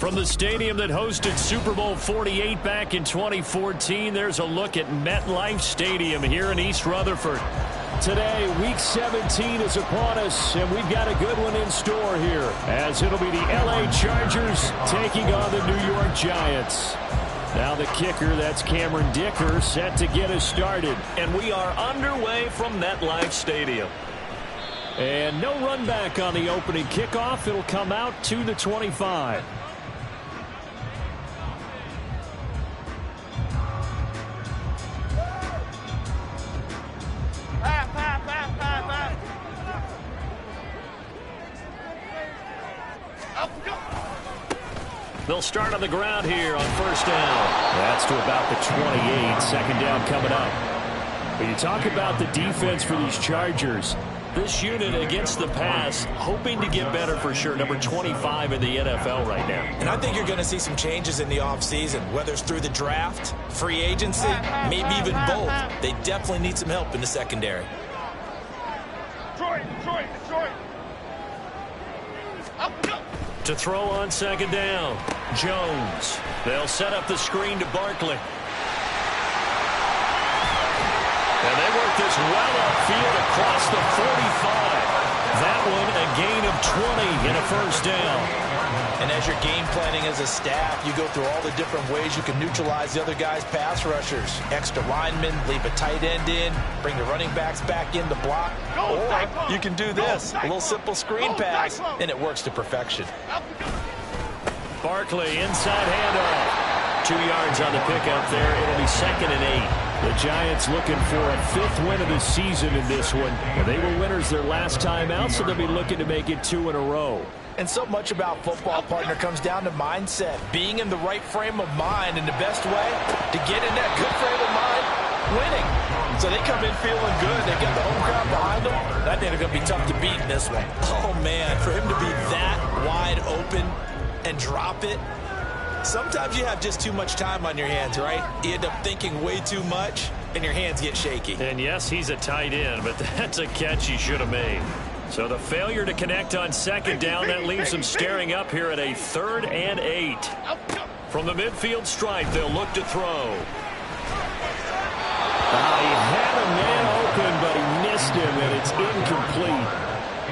From the stadium that hosted Super Bowl 48 back in 2014, there's a look at MetLife Stadium here in East Rutherford. Today, Week 17 is upon us, and we've got a good one in store here, as it'll be the L.A. Chargers taking on the New York Giants. Now the kicker, that's Cameron Dicker, set to get us started. And we are underway from MetLife Stadium. And no run back on the opening kickoff. It'll come out to the 25. They'll start on the ground here on first down. That's to about the 28. Second down coming up. But you talk about the defense for these Chargers. This unit against the pass, hoping to get better for sure. Number 25 in the NFL right now. And I think you're going to see some changes in the offseason, whether it's through the draft, free agency, maybe even both. They definitely need some help in the secondary. Detroit. To throw on second down, Jones. They'll set up the screen to Barkley. And they work this well upfield across the 45. That one a gain of 20 in a first down. And as you're game planning as a staff, you go through all the different ways you can neutralize the other guy's pass rushers. Extra linemen, leave a tight end in, bring the running backs back in to block. Or you can do this, a little simple screen pass, and it works to perfection. Barkley, inside handoff. 2 yards on the pickup there. It'll be 2nd and 8. The Giants looking for a 5th win of the season in this one. And they were winners their last time out, so they'll be looking to make it 2 in a row. And so much about football, partner, comes down to mindset. Being in the right frame of mind, and the best way to get in that good frame of mind, winning. So they come in feeling good. They got the home crowd behind them. I think they're going to be tough to beat in this one. Oh, man, for him to be that wide open and drop it. Sometimes you have just too much time on your hands, right? You end up thinking way too much, and your hands get shaky. And yes, he's a tight end, but that's a catch he should have made. So the failure to connect on second down, that leaves them staring up here at a 3rd and 8. From the midfield stripe, they'll look to throw. He had a man open, but he missed him, and it's incomplete.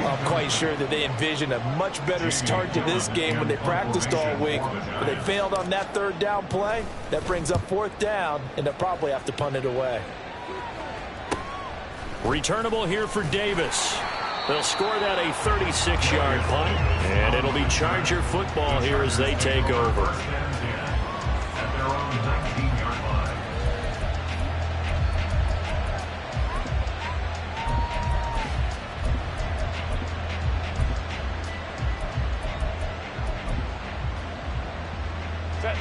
I'm quite sure that they envisioned a much better start to this game when they practiced all week. But they failed on that 3rd down play. That brings up 4th down, and they'll probably have to punt it away. Returnable here for Davis. They'll score that a 36-yard punt, and it'll be Charger football here as they take over.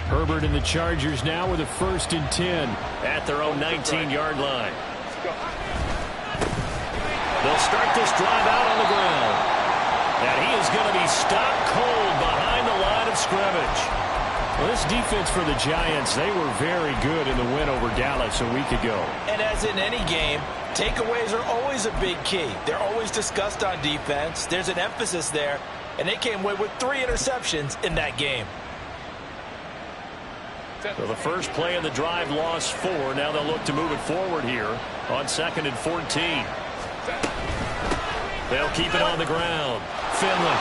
Herbert and the Chargers now with a 1st and 10 at their own 19-yard line. They'll start this drive out on the ground. And he is going to be stopped cold behind the line of scrimmage. Well, this defense for the Giants, they were very good in the win over Dallas a week ago. And as in any game, takeaways are always a big key. They're always discussed on defense. There's an emphasis there. And they came away with 3 interceptions in that game. So the first play of the drive lost 4. Now they'll look to move it forward here on 2nd and 14. They'll keep it on the ground. Finley.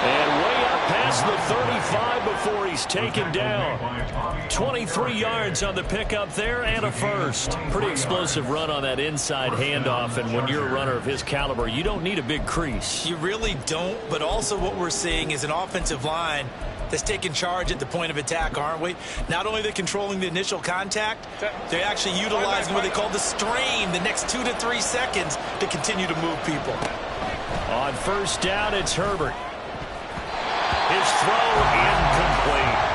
And way up past the 35 before he's taken down. 23 yards on the pickup there and a 1st. Pretty explosive run on that inside handoff, and when you're a runner of his caliber, you don't need a big crease. You really don't, but also what we're seeing is an offensive line that's taking charge at the point of attack, aren't we? Not only are they controlling the initial contact, they're actually utilizing what they call the strain, the next 2 to 3 seconds to continue to move people. On first down, it's Herbert. His throw incomplete.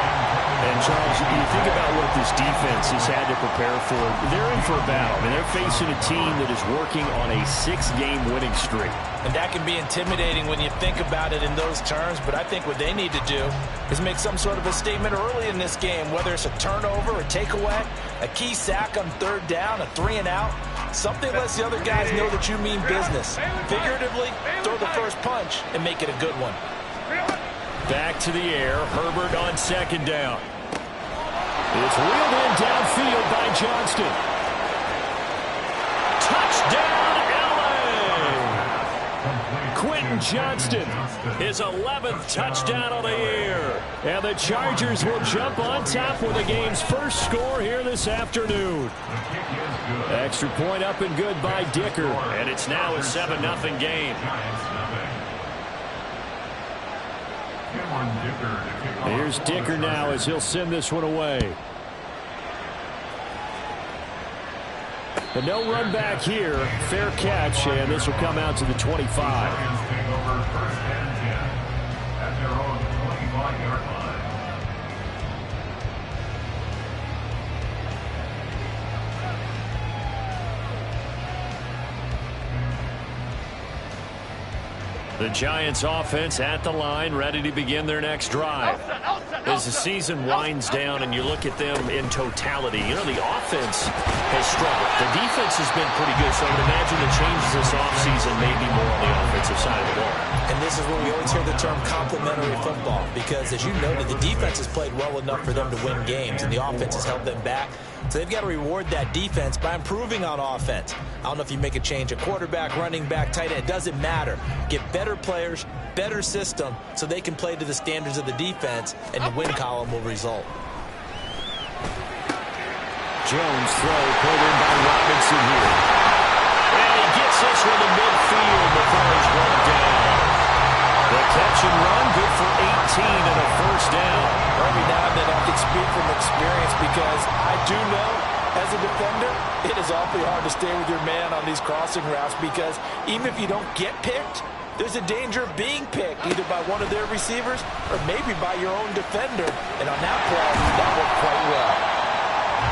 And, Charles, you think about what this defense has had to prepare for. They're in for a battle. I mean, they're facing a team that is working on a 6-game winning streak. And that can be intimidating when you think about it in those terms, but I think what they need to do is make some sort of a statement early in this game, whether it's a turnover, a takeaway, a key sack on 3rd down, a 3 and out. Something lets the other guys know that you mean business. Figuratively, throw the first punch and make it a good one. Back to the air. Herbert on second down. It's wheeled in downfield by Johnston. Touchdown, L.A. Quentin Johnston, his 11th touchdown of the year. And the Chargers will jump on top with the game's first score here this afternoon. Extra point up and good by Dicker. And it's now a 7-0 game. Here's Dicker now as he'll send this one away. But no run back here. Fair catch, and this will come out to the 25. The Giants offense at the line, ready to begin their next drive. As the season winds down and you look at them in totality, you know, the offense has struggled. The defense has been pretty good, so I would imagine the changes this offseason may be more on the offensive side of the ball. And this is where we always hear the term complementary football, because as you noted, the defense has played well enough for them to win games, and the offense has held them back. So they've got to reward that defense by improving on offense. I don't know if you make a change at quarterback, running back, tight end. It doesn't matter. Get better players, better system, so they can play to the standards of the defense, and the win column will result. Jones throw pulled in by Robinson here. And he gets this one to midfield before he's brought down. The catch and run, good for 18 and a first down. Every now and then I can speak from experience, because I do know as a defender it is awfully hard to stay with your man on these crossing routes, because even if you don't get picked, there's a danger of being picked either by one of their receivers or maybe by your own defender. And on that play, that worked quite well.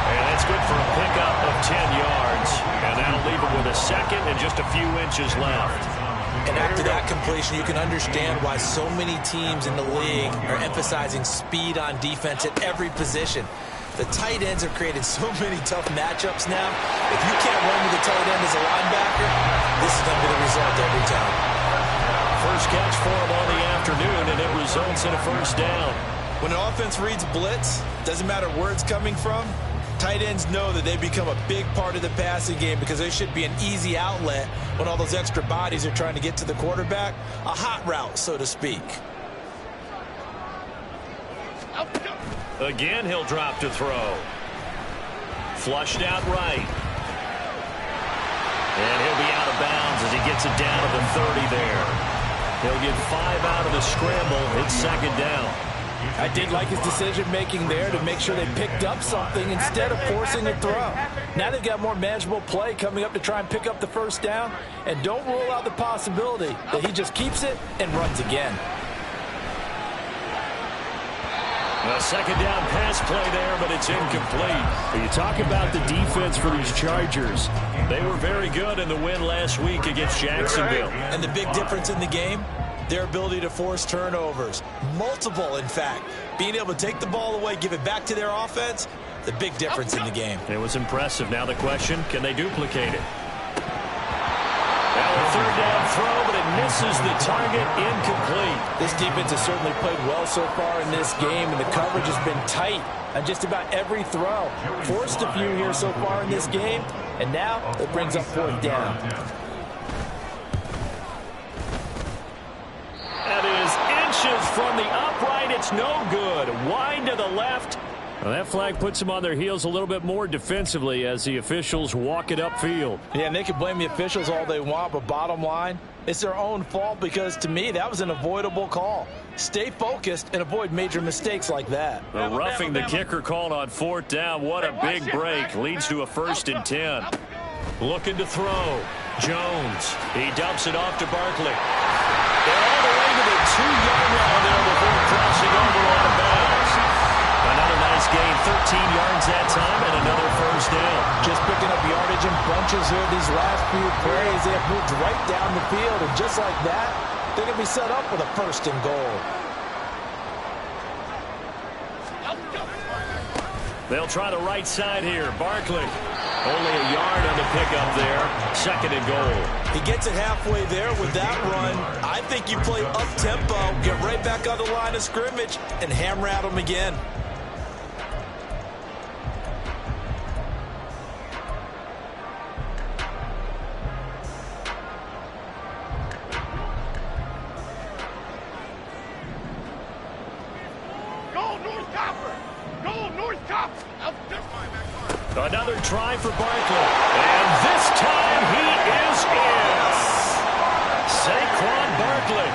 And that's good for a pickup of 10 yards. And that'll leave him with a second and just a few inches left. And after that completion, you can understand why so many teams in the league are emphasizing speed on defense at every position. The tight ends have created so many tough matchups now. If you can't run with the tight end as a linebacker, this is going to be the result every time. First catch for him on the afternoon, and it results in a first down. When an offense reads blitz, doesn't matter where it's coming from, tight ends know that they become a big part of the passing game, because they should be an easy outlet when all those extra bodies are trying to get to the quarterback. A hot route, so to speak. Again, he'll drop to throw. Flushed out right. And he'll be out of bounds as he gets it down to the 30 there. He'll get 5 out of the scramble. It's second down. I did like his decision-making there to make sure they picked up something instead of forcing a throw. Now they've got more manageable play coming up to try and pick up the first down, and don't rule out the possibility that he just keeps it and runs again. A second down pass play there, but it's incomplete. You talk about the defense for these Chargers. They were very good in the win last week against Jacksonville. And the big difference in the game, their ability to force turnovers. Multiple, in fact. Being able to take the ball away, give it back to their offense, the big difference in the game. It was impressive. Now the question, can they duplicate it? Now a third down throw, but it misses the target. Incomplete. This defense has certainly played well so far in this game, and the coverage has been tight on just about every throw. Forced a few here so far in this game, and now it brings up fourth down. That is inches from the upright. It's no good. Wide to the left. Well, that flag puts them on their heels a little bit more defensively as the officials walk it upfield. Yeah, and they can blame the officials all they want, but bottom line, it's their own fault, because to me, that was an avoidable call. Stay focused and avoid major mistakes like that. The roughing the kicker called on fourth down. What a big break. Leads to a 1st and 10. Looking to throw. Jones. He dumps it off to Barkley. They're all the way to the 2-yard line there before crossing over on the bounds. Another nice gain, 13 yards that time, and another first down. Just picking up yardage in bunches here these last few plays. They have moved right down the field, and just like that, they're going to be set up with a 1st and goal. They'll try the right side here. Barkley. Only a yard on the pickup there. 2nd and goal. He gets it halfway there with that run. I think you play up-tempo, get right back on the line of scrimmage, and hammer at them again. Another try for Barkley. And this time he is in. Saquon Barkley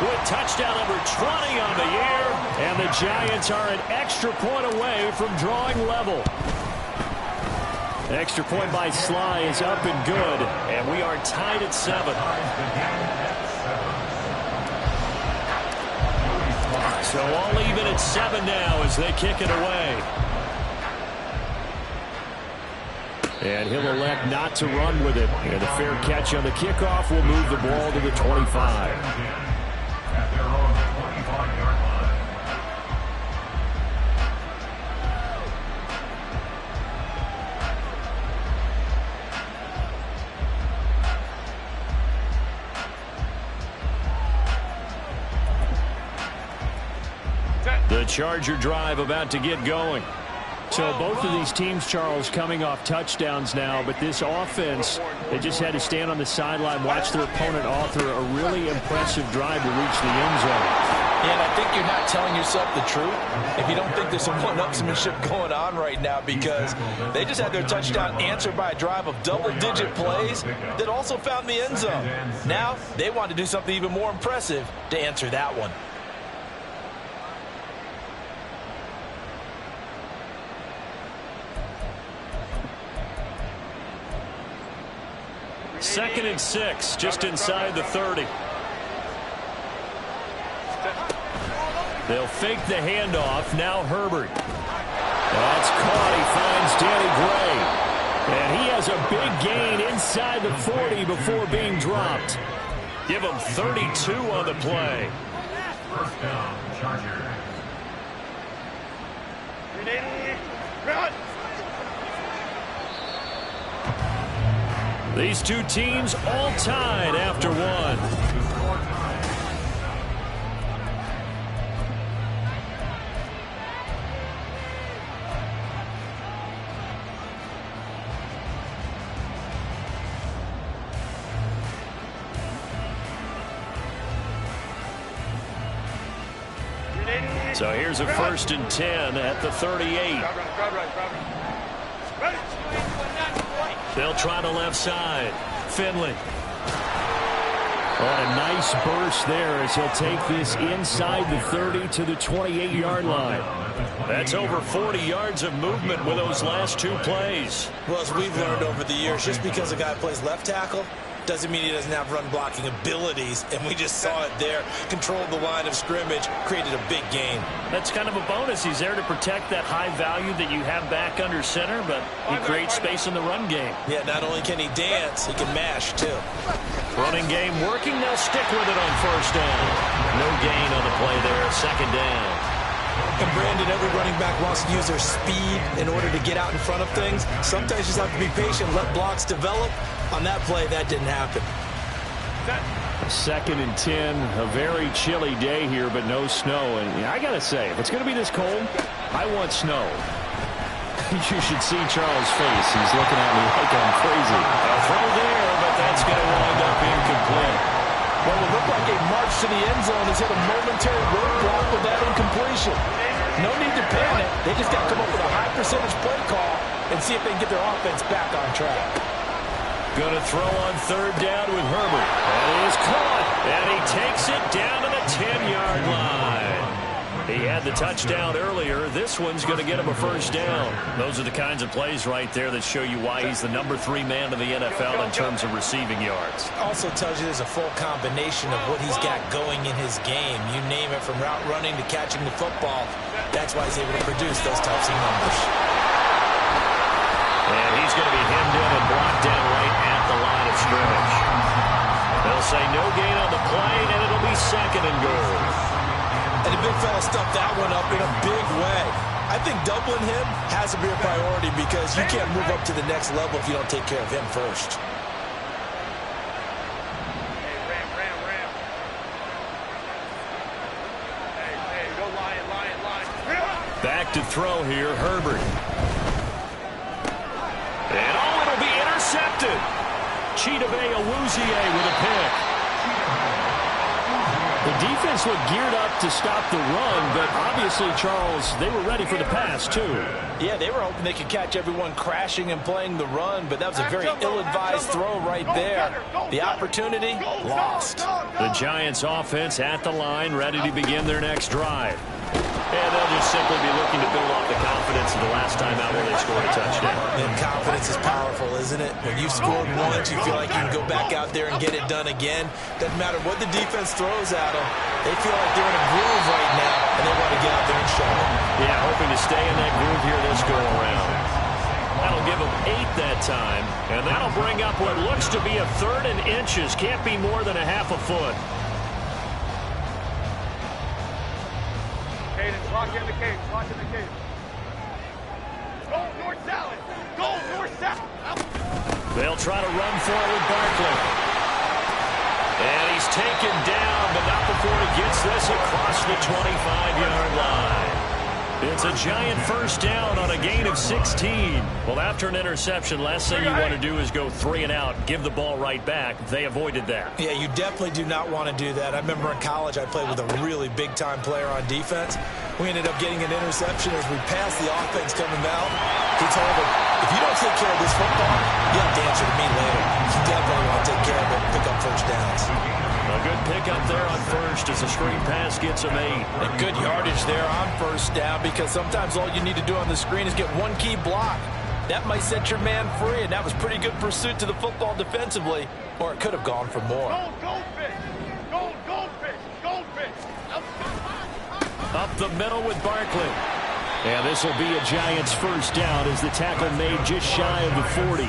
with touchdown number 20 on the year. And the Giants are an extra point away from drawing level. Extra point by Sly is up and good. And we are tied at 7. So all even at 7 now as they kick it away. And he'll elect not to run with it. And the fair catch on the kickoff will move the ball to the 25. The Charger drive about to get going. So both of these teams, Charles, coming off touchdowns now, but this offense, they just had to stand on the sideline, watch their opponent author a really impressive drive to reach the end zone. Yeah, and I think you're not telling yourself the truth if you don't think there's some one-upsmanship going on right now, because they just had their touchdown answered by a drive of double-digit plays that also found the end zone. Now they want to do something even more impressive to answer that one. Second and 6, just inside the 30. They'll fake the handoff. Now Herbert. That's caught. He finds Danny Gray. And he has a big gain inside the 40 before being dropped. Give him 32 on the play. First down, Chargers. Run! These two teams all tied after one. So here's a 1st and 10 at the 38. They'll try the left side. Finley. Oh, a nice burst there as he'll take this inside the 30 to the 28-yard line. That's over 40 yards of movement with those last 2 plays. Well, as we've learned over the years, just because a guy plays left tackle doesn't mean he doesn't have run blocking abilities, and we just saw it there. Controlled the line of scrimmage, created a big gain. That's kind of a bonus. He's there to protect that high value that you have back under center, but he creates space in the run game. Yeah, not only can he dance, he can mash, too. Running game working. They'll stick with it on 1st down. No gain on the play there. 2nd down. And Brandon, every running back wants to use their speed in order to get out in front of things. Sometimes you just have to be patient, let blocks develop. On that play, that didn't happen. 2nd and 10, a very chilly day here, but no snow. And I got to say, if it's going to be this cold, I want snow. You should see Charles' face. He's looking at me like I'm crazy. A throw there, but that's going to wind up incomplete. Well, it looked like a march to the end zone has hit a momentary roadblock with that incompletion. No need to panic. They just got to come up with a high percentage play call and see if they can get their offense back on track. Going to throw on 3rd down with Herbert. And he is caught. And he takes it down to the 10-yard line. He had the touchdown earlier. This one's going to get him a 1st down. Those are the kinds of plays right there that show you why he's the number 3 man of the NFL in terms of receiving yards. Also tells you there's a full combination of what he's got going in his game. You name it, from route running to catching the football. That's why he's able to produce those types of numbers. And he's going to be hemmed in and blocked down right at the line of scrimmage. They'll say no gain on the play, and it'll be 2nd and goal. And the big fella stuffed that one up in a big way. I think doubling him has to be a priority, because you can't move up to the next level if you don't take care of him first. Back to throw here, Herbert. And it'll be intercepted. Chidobe Awuzie with a pick. The defense looked geared up to stop the run, but obviously, Charles, they were ready for the pass, too. Yeah, they were hoping they could catch everyone crashing and playing the run, but that was a very ill-advised throw right there. The opportunity, lost. The Giants offense at the line, ready to begin their next drive. And they'll just simply be looking to build off the confidence of the last time out where they scored a touchdown. And confidence is powerful, isn't it? When you've scored once, you feel like you can go back out there and get it done again. Doesn't matter what the defense throws at them. They feel like they're in a groove right now, and they want to get out there and show it. Yeah, hoping to stay in that groove here this go-around. That'll give them 8 that time, and that'll bring up what looks to be a 3rd and inches. Can't be more than a half a foot. Lock in the cage. Lock in the cage. Go north south. Go north south. They'll try to run forward Barkley. And he's taken down, but not before he gets this across the 25-yard line. It's a Giant first down on a gain of 16. Well, after an interception, last thing you want to do is go 3 and out, give the ball right back. They avoided that. Yeah, you definitely do not want to do that. I remember in college I played with a really big-time player on defense. We ended up getting an interception as we passed the offense coming out. He told him, if you don't take care of this football, you have to answer to me later. You definitely want to take care of it and pick up first downs. A good pickup there on first as a screen pass gets him 8. And good yardage there on first down because sometimes all you need to do on the screen is get one key block. That might set your man free, and that was pretty good pursuit to the football defensively, or it could have gone for more. Goldfish. Goldfish. Goldfish. Up the middle with Barkley. And this will be a Giants first down as the tackle made just shy of the 40.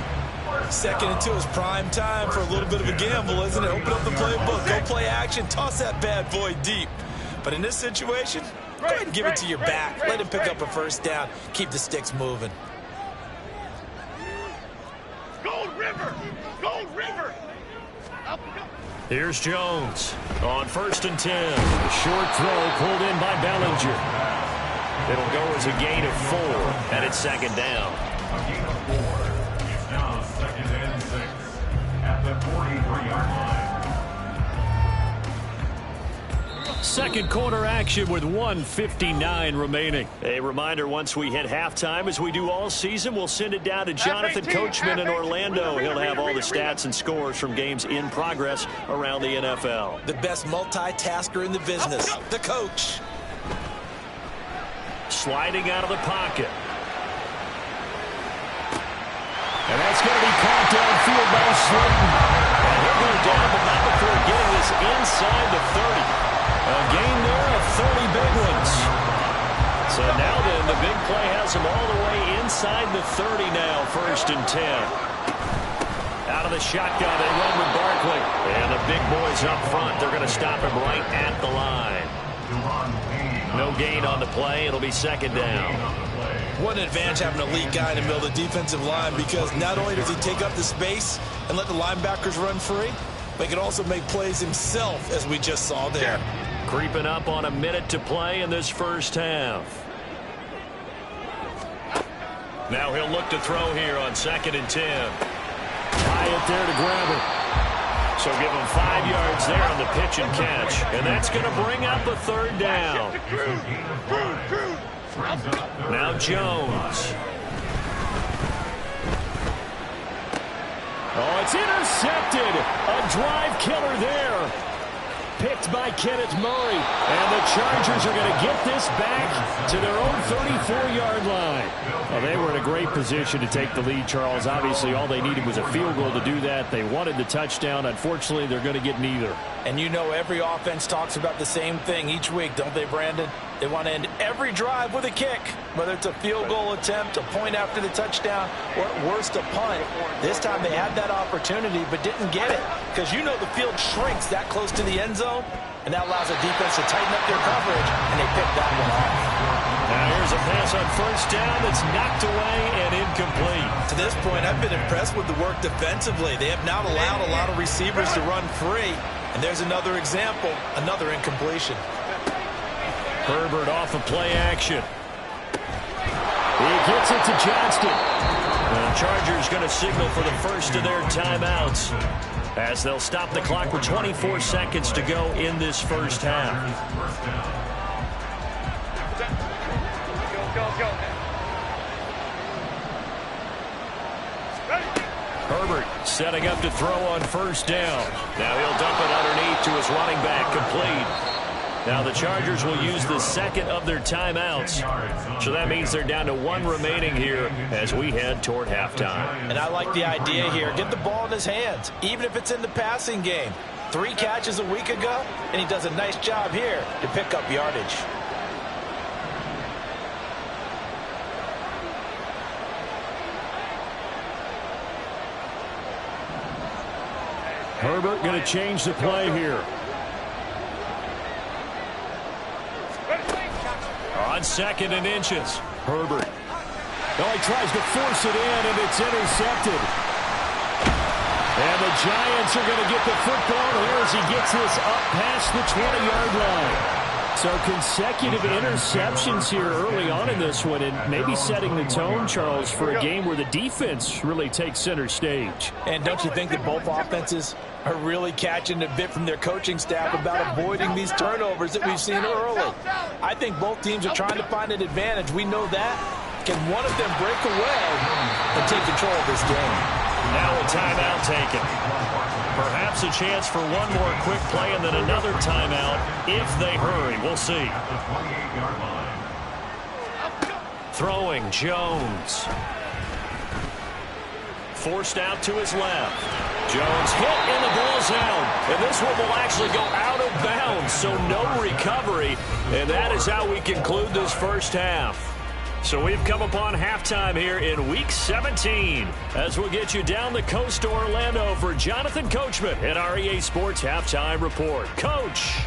2nd and 2 is prime time for a little bit of a gamble, isn't it? Open up the playbook, go play action, toss that bad boy deep. But in this situation, go ahead and give it to your back. Let him pick up a first down. Keep the sticks moving. Gold River. Gold River. Here's Jones on 1st and 10. The short throw pulled in by Bellinger. It'll go as a gain of 4, and it's 2nd down. It's now 2nd and 6 at the 43-yard line. Second quarter action with 1:59 remaining. A reminder, once we hit halftime, as we do all season, we'll send it down to Jonathan Coachman in Orlando. He'll have all the stats and scores from games in progress around the NFL. The best multitasker in the business, the coach. Sliding out of the pocket. And that's going to be caught downfield by Slayton. And he'll go down, but not before getting this inside the 30. A gain there of 30 big ones. So now then, the big play has him all the way inside the 30 now, 1st and 10. Out of the shotgun, they run with Barkley. And the big boys up front, they're going to stop him right at the line. No gain on the play. It'll be 2nd down. What an advantage having an elite guy in the middle of the defensive line, because not only does he take up the space and let the linebackers run free, but he can also make plays himself, as we just saw there. Creeping up on a minute to play in this first half. Now he'll look to throw here on 2nd and 10. Hyatt there to grab it. So give him 5 yards there on the pitch and catch. And that's going to bring up a 3rd down. Now Jones. Oh, it's intercepted. A drive killer there. Picked by Kenneth Murray. And the Chargers are going to get this back to their own 34-yard line. Well, they were in a great position to take the lead, Charles. Obviously, all they needed was a field goal to do that. They wanted the touchdown. Unfortunately, they're going to get neither. And you know every offense talks about the same thing each week, don't they, Brandon? They want to end every drive with a kick, whether it's a field goal attempt, a point after the touchdown, or at worst, a punt. This time they had that opportunity but didn't get it, because you know the field shrinks that close to the end zone, and that allows the defense to tighten up their coverage, and they picked that one off. Now here's a pass on 1st down that's knocked away and incomplete. To this point, I've been impressed with the work defensively. They have not allowed a lot of receivers to run free, and there's another example, another incompletion. Herbert off of play action. He gets it to Johnston. The Chargers going to signal for the first of their timeouts as they'll stop the clock with 24 seconds to go in this first half. Go. Herbert setting up to throw on first down. Now he'll dump it underneath to his running back, complete. Now the Chargers will use the second of their timeouts. So that means they're down to one remaining here as we head toward halftime. And I like the idea here. Get the ball in his hands, even if it's in the passing game. 3 catches a week ago, and he does a nice job here to pick up yardage. Herbert going to change the play here. On 2nd and inches. Herbert. Oh, he tries to force it in, and it's intercepted. And the Giants are going to get the football here as he gets this up past the 20-yard line. So consecutive interceptions here early on in this one, and maybe setting the tone, Charles, for a game where the defense really takes center stage. And don't you think that both offenses are really catching a bit from their coaching staff about avoiding these turnovers that we've seen early? I think both teams are trying to find an advantage. We know that. Can one of them break away and take control of this game? Now a timeout taken. Perhaps a chance for one more quick play and then another timeout if they hurry. We'll see. Throwing Jones. Forced out to his left. Jones hit and the ball's out. And this one will actually go out of bounds, so no recovery. And that is how we conclude this first half. So we've come upon halftime here in Week 17 as we'll get you down the coast to Orlando for Jonathan Coachman at our EA Sports Halftime Report. Coach.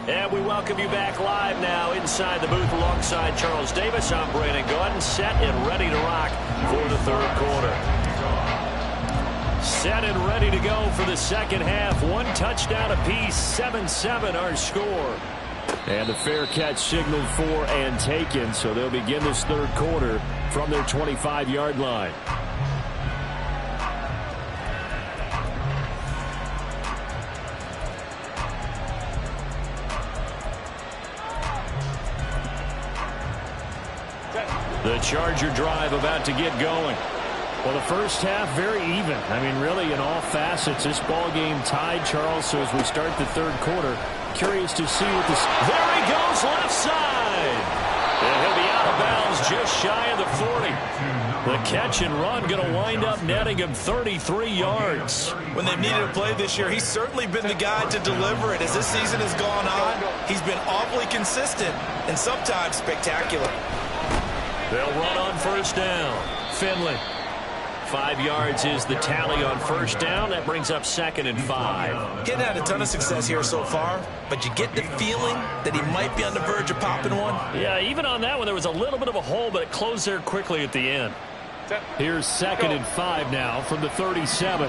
And we welcome you back live now inside the booth alongside Charles Davis. I'm Brandon Gaudin, set and ready to rock for the third quarter. Set and ready to go for the second half. 1 touchdown apiece, 7-7 our score. And the fair catch signaled for and taken, so they'll begin this third quarter from their 25-yard line. The Charger drive about to get going. Well, the first half, very even. I mean, really, in all facets, this ball game tied, Charles. So as we start the third quarter, curious to see what this... There he goes, left side. And he'll be out of bounds just shy of the 40. The catch and run going to wind up netting him 33 yards. When they've needed a play this year, he's certainly been the guy to deliver it. As this season has gone on, he's been awfully consistent and sometimes spectacular. They'll run on first down. Finley. 5 yards is the tally on first down. That brings up 2nd and 5. Getting had a ton of success here so far, but you get the feeling that he might be on the verge of popping one. Yeah, even on that one, there was a little bit of a hole, but it closed there quickly at the end. Here's 2nd and 5 now from the 37.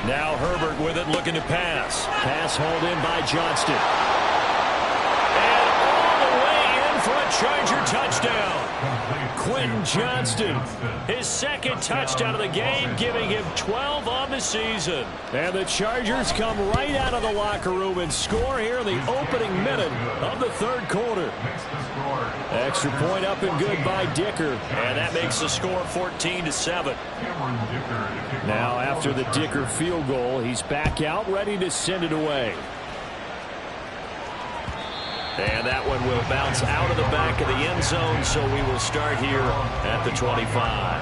Now Herbert with it, looking to pass. Pass hauled in by Johnston. For a Charger touchdown. Quentin Johnston, his 2nd touchdown of the game, giving him 12 on the season. And the Chargers come right out of the locker room and score here in the opening minute of the third quarter. Extra point up and good by Dicker. And that makes the score 14-7. Now after the Dicker field goal, he's back out ready to send it away. And that one will bounce out of the back of the end zone, so we will start here at the 25.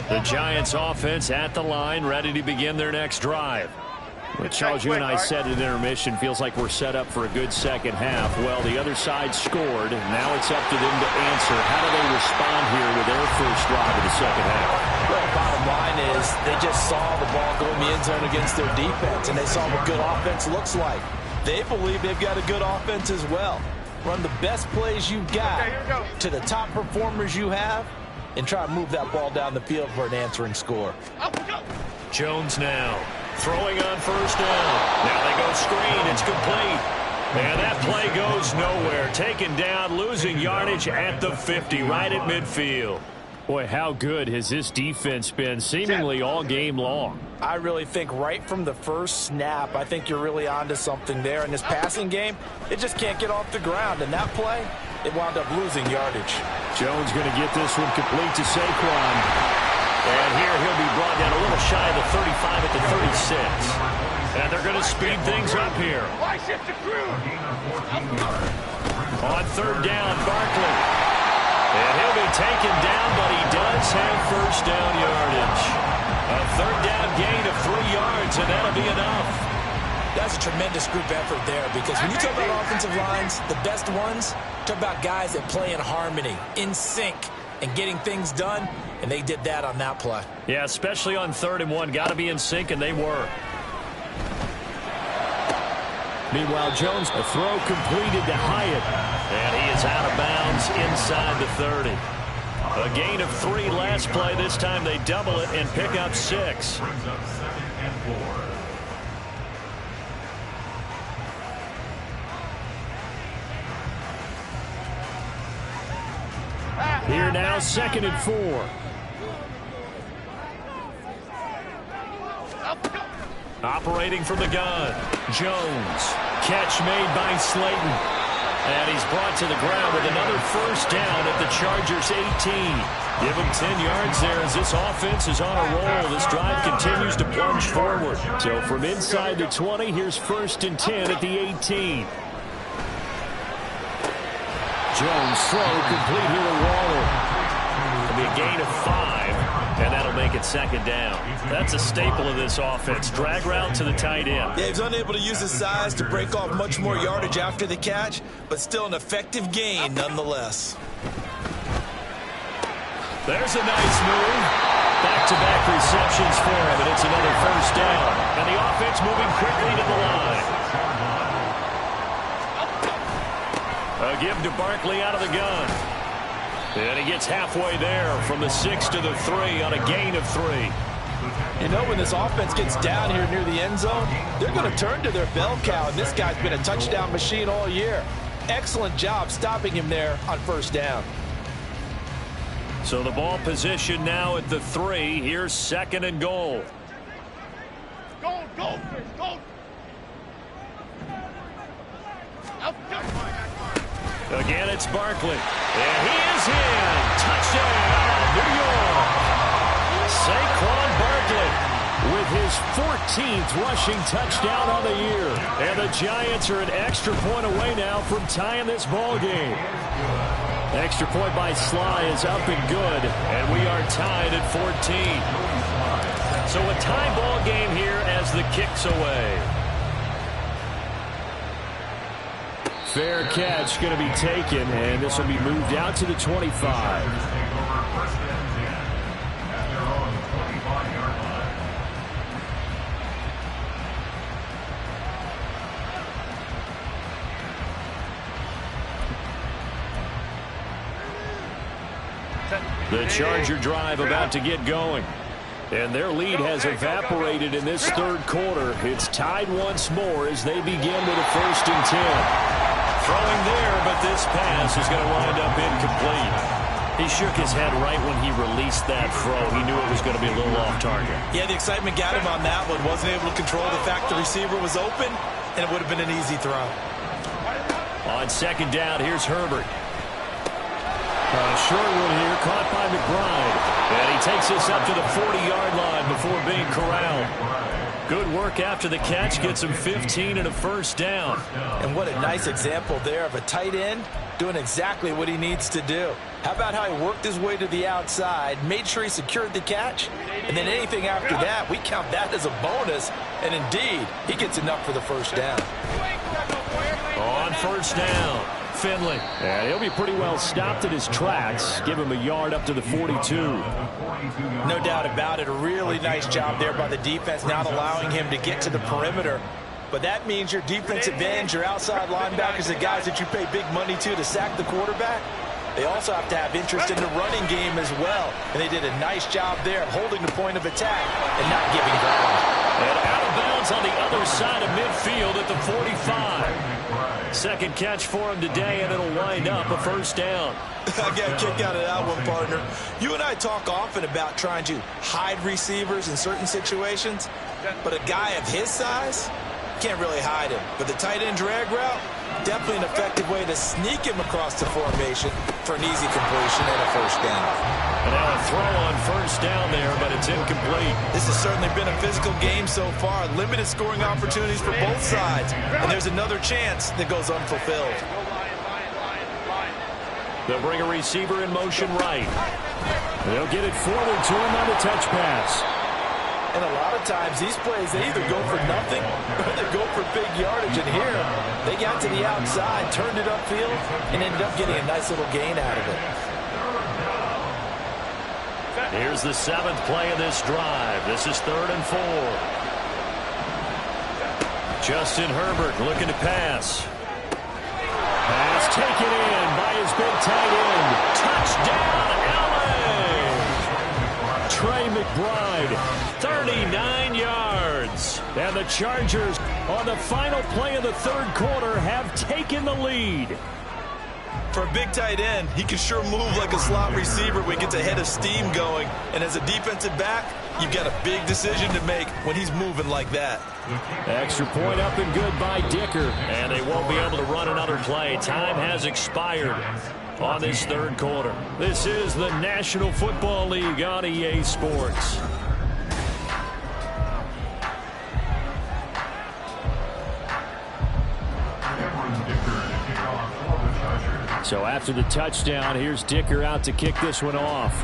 The Giants offense at the line, ready to begin their next drive. Well, Charles, you and I said in intermission, feels like we're set up for a good second half. Well, the other side scored. Now it's up to them to answer. How do they respond here with their first drive of the second half? Well, bottom line is they just saw the ball go in the end zone against their defense, and they saw what good offense looks like. They believe they've got a good offense as well. Run the best plays you got to the top performers you have, and try to move that ball down the field for an answering score. Jones now throwing on first down. Now they go screen. It's complete. And that play goes nowhere. Taken down, losing yardage at the 50, right at midfield. Boy, how good has this defense been seemingly all game long? I really think right from the first snap, I think you're really onto something there. In this passing game, it just can't get off the ground. And that play, it wound up losing yardage. Jones going to get this one complete to Saquon. And here he'll be brought down a little shy of the 35 at the 36. And they're going to speed things up here. On third down, Barkley. And he'll be taken down, but he does have first down yardage. A third down gain of 3 yards, and that'll be enough. That's a tremendous group effort there, because when you talk about offensive lines, the best ones, talk about guys that play in harmony, in sync, and getting things done, and they did that on that play. Yeah, especially on 3rd and 1. Got to be in sync, and they were. Meanwhile, Jones, a throw completed to Hyatt. And he is out of bounds inside the 30. A gain of 3 last play. This time they double it and pick up 6. Here now, 2nd and 4. Operating from the gun, Jones. Catch made by Slayton. And he's brought to the ground with another first down at the Chargers' 18. Give him 10 yards there as this offense is on a roll. This drive continues to plunge forward. So from inside the 20, here's 1st and 10 at the 18. Jones throw complete here to Waller. It'll be a gain of 5, and that'll make it 2nd down. That's a staple of this offense. Drag route to the tight end. Yeah, he's unable to use his size to break off much more yardage after the catch, but still an effective gain nonetheless. There's a nice move. Back-to-back receptions for him, and it's another first down. And the offense moving quickly to the line. A give to Barkley out of the gun. And he gets halfway there from the 6 to the 3 on a gain of 3. You know, when this offense gets down here near the end zone, they're going to turn to their bell cow, and this guy's been a touchdown machine all year. Excellent job stopping him there on first down. So the ball position now at the 3. Here's 2nd and goal. Go, go, go. Again, it's Barkley. And he is in. Touchdown, New York. Saquon Barkley with his 14th rushing touchdown on the year. And the Giants are an extra point away now from tying this ball game. Extra point by Sly is up and good. And we are tied at 14. So a tie ball game here as the kick's away. Fair catch going to be taken, and this will be moved out to the 25. The Charger drive about to get going. And their lead has evaporated in this 3rd quarter. It's tied once more as they begin with a 1st and 10. Throwing there, but this pass is going to wind up incomplete. He shook his head right when he released that throw. He knew it was going to be a little off target. Yeah, the excitement got him on that one. Wasn't able to control the fact the receiver was open, and it would have been an easy throw. On 2nd down, here's Herbert. Short one here, caught by McBride. And he takes this up to the 40-yard line before being corralled. Good work after the catch. Gets him 15 and a first down. And what a nice example there of a tight end doing exactly what he needs to do. How about how he worked his way to the outside, made sure he secured the catch, and then anything after that, we count that as a bonus. And indeed, he gets enough for the first down. On first down, Finley. And he'll be pretty well stopped in his tracks. Give him a yard up to the 42. No doubt about it. A really nice job there by the defense, not allowing him to get to the perimeter. But that means your defensive ends, your outside linebackers, the guys that you pay big money to sack the quarterback, they also have to have interest in the running game as well. And they did a nice job there of holding the point of attack and not giving ground. And out of bounds on the other side of midfield at the 45. Second catch for him today, and it'll wind up a first down. I got a kick out of that one, partner. You and I talk often about trying to hide receivers in certain situations, but a guy of his size can't really hide him. But the tight end drag route, definitely an effective way to sneak him across the formation for an easy completion and a first down. And now a throw on first down there, but it's incomplete. This has certainly been a physical game so far. Limited scoring opportunities for both sides. And there's another chance that goes unfulfilled. They'll bring a receiver in motion right. They'll get it forward to him on the touch pass. And a lot of times these plays, they either go for nothing or they go for big yardage. And here, they got to the outside, turned it upfield, and ended up getting a nice little gain out of it. Here's the 7th play of this drive. This is 3rd and 4. Justin Herbert looking to pass. Pass taken in by his big tight end. Touchdown, LA! Trey McBride, 39 yards. And the Chargers, on the final play of the 3rd quarter, have taken the lead. For a big tight end, he can sure move like a slot receiver when he gets a head of steam going. And as a defensive back, you've got a big decision to make when he's moving like that. Extra point up and good by Dicker. And they won't be able to run another play. Time has expired on this 3rd quarter. This is the National Football League on EA Sports. So after the touchdown, here's Dicker out to kick this one off.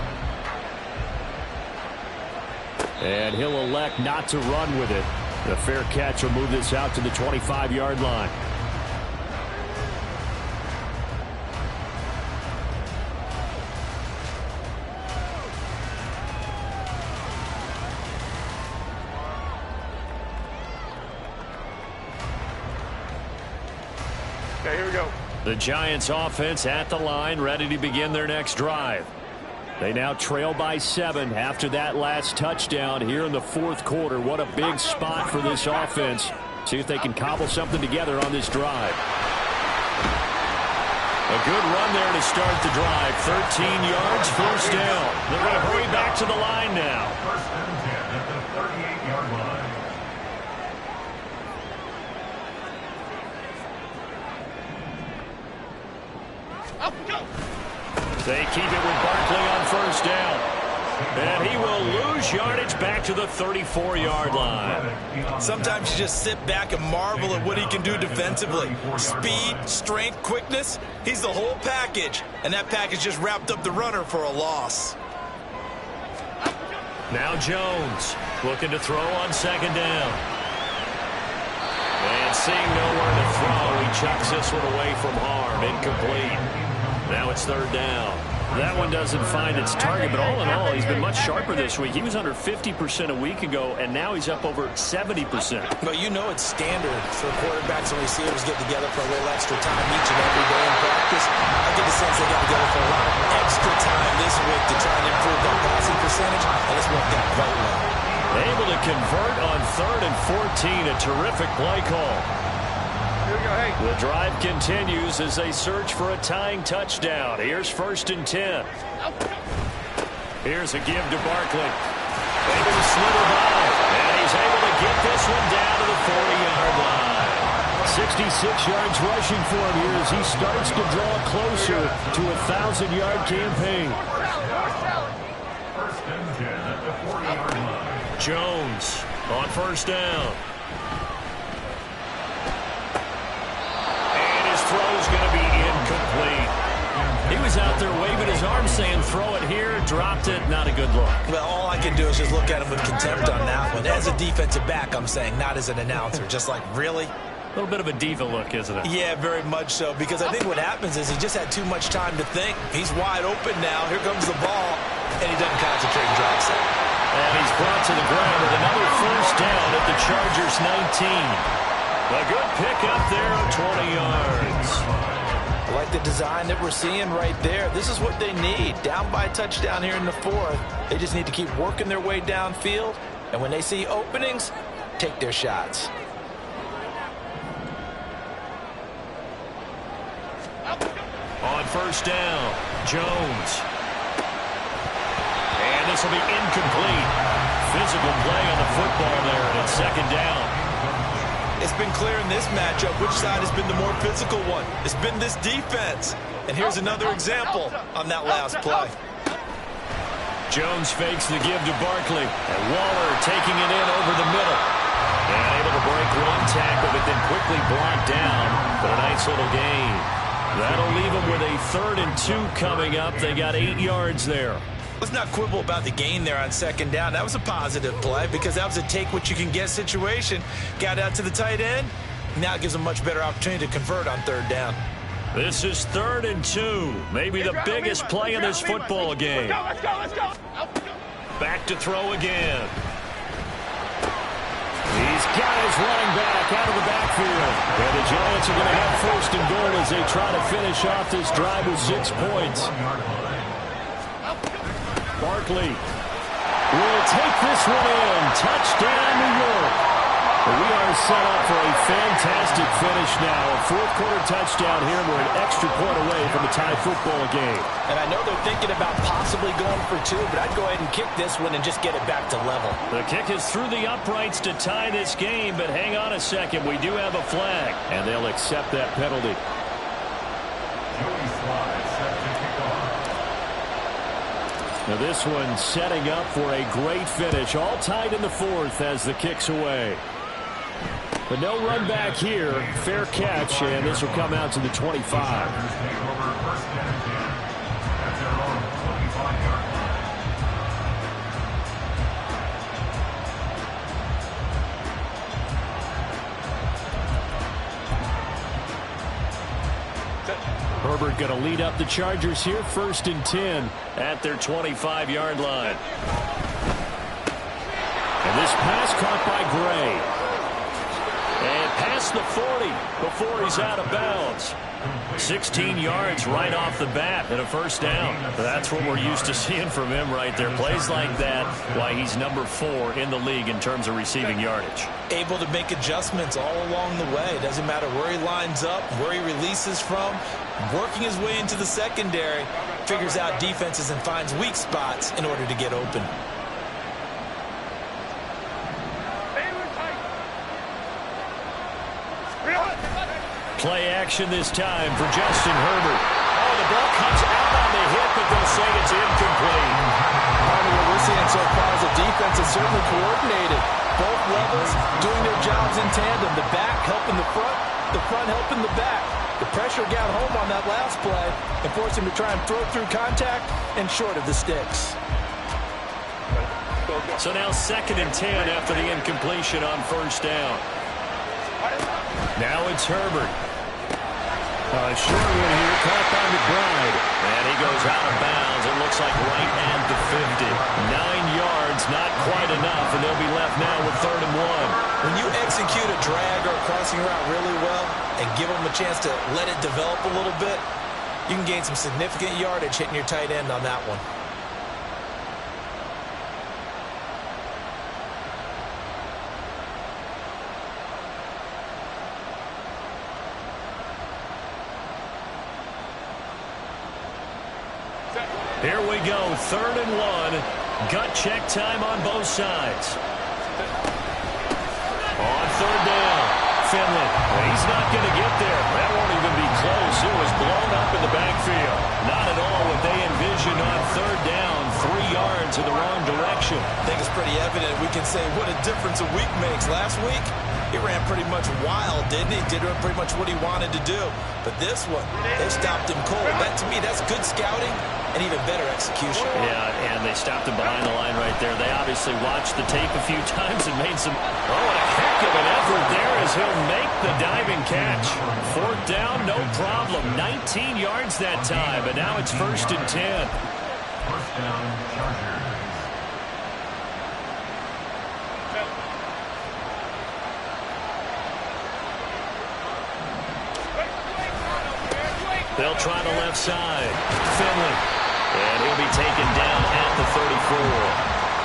And he'll elect not to run with it. The fair catch will move this out to the 25-yard line. Okay, here we go. The Giants offense at the line, ready to begin their next drive. They now trail by 7 after that last touchdown here in the 4th quarter. What a big spot for this offense. See if they can cobble something together on this drive. A good run there to start the drive. 13 yards, first down. They're going to hurry back to the line now. First and 10 at the 38-yard line. They keep it with Barkley on first down. And he will lose yardage back to the 34-yard line. Sometimes you just sit back and marvel at what he can do defensively. Speed, strength, quickness, he's the whole package. And that package just wrapped up the runner for a loss. Now Jones looking to throw on second down. And seeing nowhere to throw, he chucks this one away from harm. Incomplete. Now it's third down. That one doesn't find its target, but all in all, he's been much sharper this week. He was under 50% a week ago, and now he's up over 70%. But you know it's standard for quarterbacks and receivers get together for a little extra time each and every day in practice. I get the sense they got together for a lot of extra time this week to try and improve that passing percentage, and it's worked out quite well. Able to convert on 3rd and 14, a terrific play call. The drive continues as they search for a tying touchdown. Here's 1st and 10. Here's a give to Barkley. Able to slither by, and he's able to get this one down to the 40-yard line. 66 yards rushing for him here as he starts to draw closer to a 1,000-yard campaign. First and 10 at the 40-yard line. Jones On first down. And his throw's going to be incomplete. He was out there waving his arm saying throw it here, dropped it, not a good look. Well, all I can do is just look at him with contempt on that one. As a defensive back, I'm saying, not as an announcer. Just like, really? A little bit of a diva look, isn't it? Yeah, very much so, because I think what happens is he just had too much time to think. He's wide open now. Here comes the ball, and he doesn't concentrate and drives it. And he's brought to the ground with another first down at the Chargers' 19. A good pick up there of 20 yards. I like the design that we're seeing right there. This is what they need. Down by a touchdown here in the fourth. They just need to keep working their way downfield. And when they see openings, take their shots. On first down, Jones. And this will be incomplete. Physical play on the football there, and it's second down. It's been clear in this matchup which side has been the more physical one. It's been this defense. And here's another example on that last play. Jones fakes the give to Barkley. And Waller taking it in over the middle. And able to break one tackle, but then quickly blocked down. But a nice little gain. That'll leave them with a 3rd and 2 coming up. They got 8 yards there. Let's not quibble about the gain there on second down. That was a positive play because that was a take-what-you-can-get situation. Got out to the tight end. Now it gives them a much better opportunity to convert on 3rd down. This is 3rd and 2. Maybe the biggest play in this football game. Let's go, let's go. Back to throw again. He's got his running back out of the backfield. And the Giants are going to have 1st and goal as they try to finish off this drive with 6 points. Barkley will take this one in. Touchdown, New York. We are set up for a fantastic finish now. A 4th-quarter touchdown here. We're an extra point away from a tie football game. And I know they're thinking about possibly going for 2, but I'd go ahead and kick this one and just get it back to level. The kick is through the uprights to tie this game, but hang on a second. We do have a flag, and they'll accept that penalty. Now this one setting up for a great finish. All tied in the 4th as the kick's away. But no run back here. Fair catch, and this will come out to the 25. Herbert going to lead up the Chargers here. 1st and 10 at their 25-yard line. And this pass caught by Gray. And past the 40 before he's out of bounds. 16 yards right off the bat and a 1st down. That's what we're used to seeing from him right there. Plays like that, why he's number 4 in the league in terms of receiving yardage. Able to make adjustments all along the way. Doesn't matter where he lines up, where he releases from. Working his way into the secondary, figures out defenses and finds weak spots in order to get open. Play action this time for Justin Herbert. Oh, the ball comes out on the hit, but they'll say it's incomplete. Part of what we're seeing so far is the defense is certainly coordinated. Both levels doing their jobs in tandem. The back helping the front helping the back. The pressure got home on that last play and forced him to try and throw through contact and short of the sticks. So now 2nd and 10 after the incompletion on 1st down. Now it's Herbert. A short one here, caught by McBride. And he goes out of bounds. It looks like right at the 50. 9 yards, not quite enough, and they'll be left now with 3rd and 1. When you execute a drag or a crossing route really well and give them a chance to let it develop a little bit, you can gain some significant yardage hitting your tight end on that one. Here we go, 3rd and 1. Gut check time on both sides. On 3rd down, Finley. He's not going to get there. That won't even be close. It was blown up in the backfield. Not at all what they envisioned on 3rd down. 3 yards in the wrong direction. think it's pretty evident. We can say what a difference a week makes. Last week, he ran pretty much wild, didn't he? Did pretty much what he wanted to do. But this one, they stopped him cold. That, to me, that's good scouting and even better execution. Yeah, and they stopped him behind the line right there. They obviously watched the tape a few times and made some, oh, and a heck of an effort there as he'll make the diving catch. 4th down, no problem. 19 yards that time, but now it's 1st and 10. First down, Chargers. They'll try the left side. Finley. And he'll be taken down at the 34.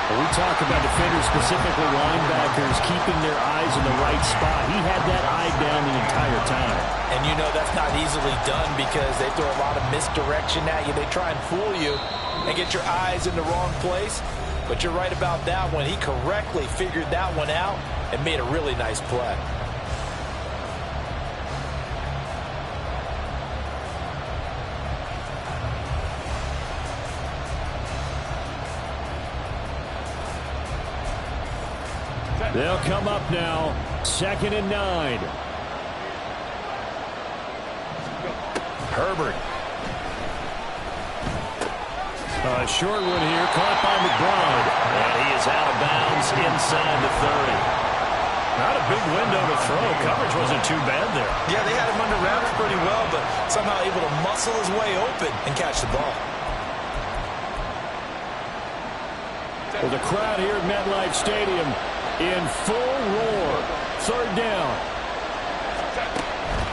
When we talk about defenders, specifically linebackers, keeping their eyes in the right spot. He had that eye down the entire time. And you know that's not easily done because they throw a lot of misdirection at you. They try and fool you and get your eyes in the wrong place. But you're right about that one. He correctly figured that one out and made a really nice play. They'll come up now. 2nd and 9. Herbert. A short one here, caught by McBride. And he is out of bounds inside the 30. Not a big window to throw. Coverage wasn't too bad there. Yeah, they had him under wraps pretty well, but somehow able to muscle his way open and catch the ball. Well, the crowd here at MetLife Stadium in full roar. 3rd down.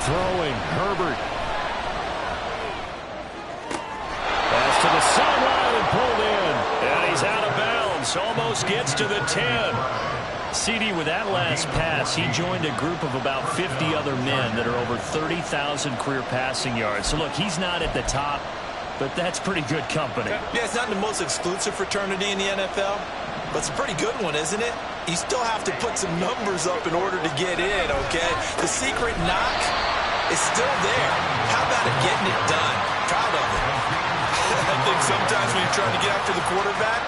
Throwing, Herbert. Pass to the sideline and pulled in. And he's out of bounds. Almost gets to the 10. CD, with that last pass, he joined a group of about 50 other men that are over 30,000 career passing yards. So, look, he's not at the top, but that's pretty good company. Yeah, it's not the most exclusive fraternity in the NFL, but it's a pretty good one, isn't it? You still have to put some numbers up in order to get in, okay? The secret knock is still there. How about it getting it done? Proud of it. I think sometimes when you're trying to get after the quarterback,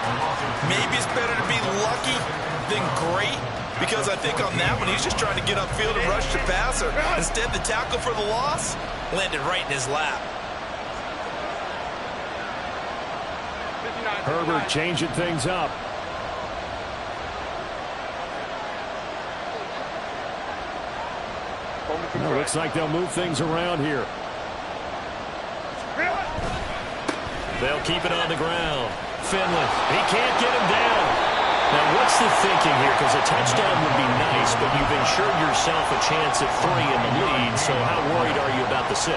maybe it's better to be lucky than great, because I think on that one, he's just trying to get upfield and rush the passer. Instead, the tackle for the loss landed right in his lap. Herbert changing things up. Well, looks like they'll move things around here. They'll keep it on the ground. Finley, he can't get him down. Now, what's the thinking here? Because a touchdown would be nice, but you've ensured yourself a chance at 3 in the lead, so how worried are you about the 6?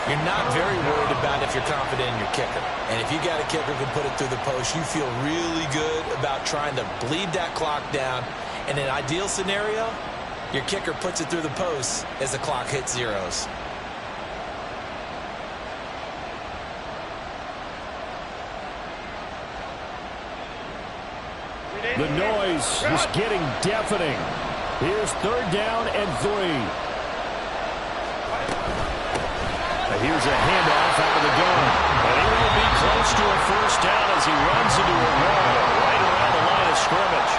You're not very worried about if you're confident in your kicker. And if you got a kicker who can put it through the post, you feel really good about trying to bleed that clock down. In an ideal scenario, your kicker puts it through the post as the clock hits zeros. The noise is getting deafening. Here's 3rd down and 3. Here's a handoff out of the gun. And he will be close to a 1st down as he runs into a wall right around the line of scrimmage.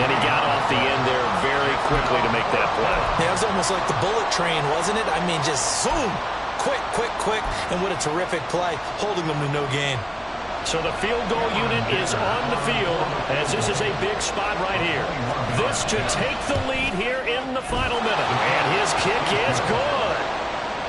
And he got off the end there very quickly to make that play. Yeah, it was almost like the bullet train, wasn't it? I mean, just zoom. Quick, quick, quick. And what a terrific play, holding them to no gain. So the field goal unit is on the field as this is a big spot right here. This to take the lead here in the final minute. And his kick is good.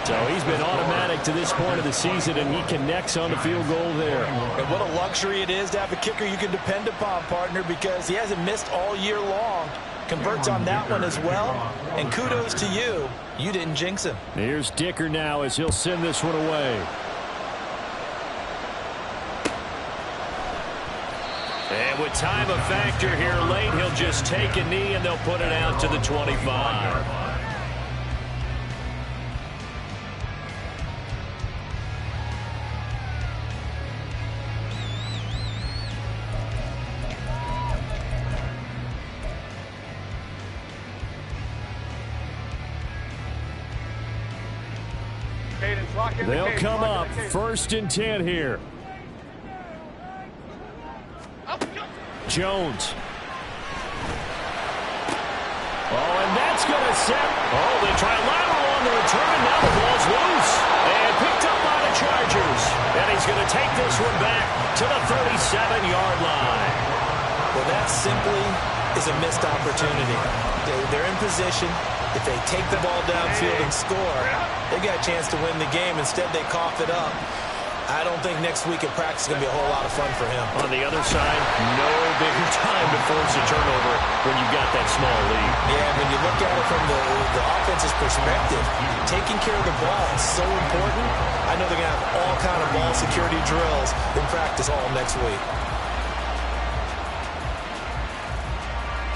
So he's been automatic to this point of the season, and he connects on the field goal there. And what a luxury it is to have a kicker you can depend upon, partner, because he hasn't missed all year long. Converts on that one as well. And kudos to you. You didn't jinx him. Here's Dicker now as he'll send this one away. And with time a factor here late, he'll just take a knee and they'll put it out to the 25. They'll come up 1st and 10 here. Jones. Oh, and that's going to set. Oh, they try lateral on the return. Now the ball's loose. And picked up by the Chargers. And he's going to take this one back to the 37-yard line. Well, that simply is a missed opportunity. They're in position. If they take the ball downfield and score, they got a chance to win the game. Instead, they cough it up. I don't think next week at practice is going to be a whole lot of fun for him. On the other side, no bigger time to force a turnover when you've got that small lead. Yeah, when you look at it from the offense's perspective, taking care of the ball is so important. I know they're going to have all kind of ball security drills in practice all next week.